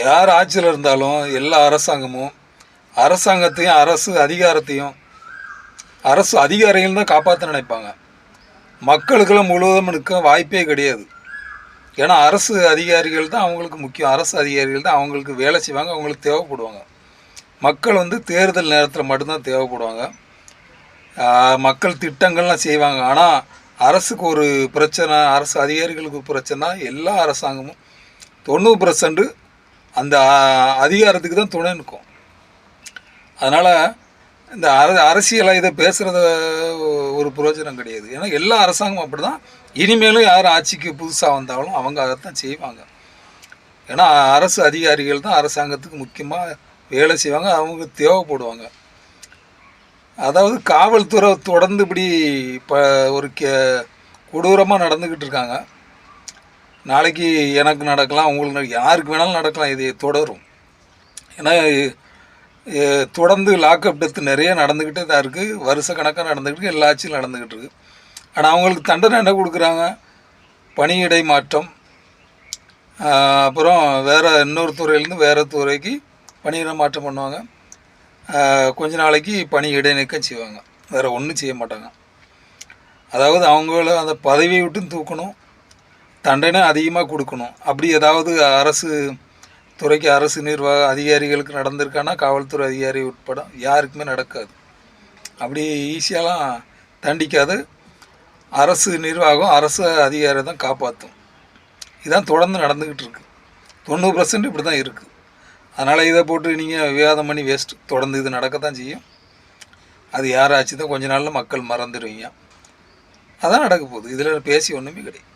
யார் ஆட்சியில் இருந்தாலும் எல்லா அரசாங்கமும் அரசாங்கத்தையும் அரசு அதிகாரத்தையும் அரசு அதிகாரிகள் தான் காப்பாற்ற நினைப்பாங்க. மக்களுக்கெல்லாம் முழுவதும் இருக்க வாய்ப்பே கிடையாது. ஏன்னா அரசு அதிகாரிகள் தான் அவங்களுக்கு முக்கியம். அரசு அதிகாரிகள் தான் அவங்களுக்கு வேலை செய்வாங்க, அவங்களுக்கு தேவைப்படுவாங்க. மக்கள் வந்து தேர்தல் நேரத்தில் மட்டும்தான் தேவைப்படுவாங்க. மக்கள் திட்டங்கள்லாம் செய்வாங்க. ஆனால் அரசுக்கு ஒரு பிரச்சனை, அரசு அதிகாரிகளுக்கு ஒரு பிரச்சனை, எல்லா அரசாங்கமும் 90% அந்த அதிகாரத்துக்கு தான் துணை நிற்கும். அதனால் இந்த அரசியலாக இதை பேசுகிறத ஒரு பிரயோஜனம் கிடையாது. ஏன்னா எல்லா அரசாங்கமும் அப்படி தான். இனிமேலும் யார் ஆட்சிக்கு புதுசாக வந்தாலும் அவங்க அதைத்தான் செய்வாங்க. ஏன்னா அரசு அதிகாரிகள் தான் அரசாங்கத்துக்கு முக்கியமாக வேலை செய்வாங்க, அவங்க தேவைப்படுவாங்க. அதாவது காவல்துறை தொடர்ந்து இப்படி இப்போ ஒரு கொடூரமாக நடந்துக்கிட்டு இருக்காங்க. நாளைக்கு எனக்கு நடக்கலாம், உங்களுக்கு யாருக்கு வேணாலும் நடக்கலாம். இது தொடரும். ஏன்னா தொடர்ந்து லாக்அப் டெத்து நிறைய நடந்துக்கிட்டே தான் இருக்குது. வருஷ கணக்காக நடந்துக்கிட்டு எல்லா ஆட்சியும் நடந்துக்கிட்டு இருக்குது. ஆனால் அவங்களுக்கு தண்டனை என்ன கொடுக்குறாங்க? பணியிடை மாற்றம், அப்புறம் வேறு இன்னொரு துறையிலேருந்து வேறு துறைக்கு பணியிடை மாற்றம் பண்ணுவாங்க. கொஞ்ச நாளைக்கு பணி இடைநீக்கம் செய்வாங்க. வேறு ஒன்றும் செய்ய மாட்டாங்க. அதாவது அவங்கள அந்த பதவியை விட்டு தூக்கணும், தண்டனை அதிகமாக கொடுக்கணும். அப்படி ஏதாவது அரசு துறைக்கு அரசு நிர்வாக அதிகாரிகளுக்கு நடந்திருக்கானா காவல்துறை அதிகாரி உட்பட யாருக்குமே நடக்காது. அப்படி ஈஸியாலாம் தண்டிக்காது. அரசு நிர்வாகம் அரசு அதிகாரி தான் காப்பாற்றும். இதுதான் தொடர்ந்து நடந்துக்கிட்டு இருக்குது. 90% இப்படி தான் இருக்குது. அதனால் இதை போட்டு நீங்கள் விவாதம் பண்ணி வேஸ்ட்டு. தொடர்ந்து இது நடக்கத்தான் செய்யும். அது யாராச்சு தான் கொஞ்ச நாளில் மக்கள் மறந்துடுவீங்க. அதான் நடக்க போகுது. இதில் பேசி ஒன்றுமே கிடையாது.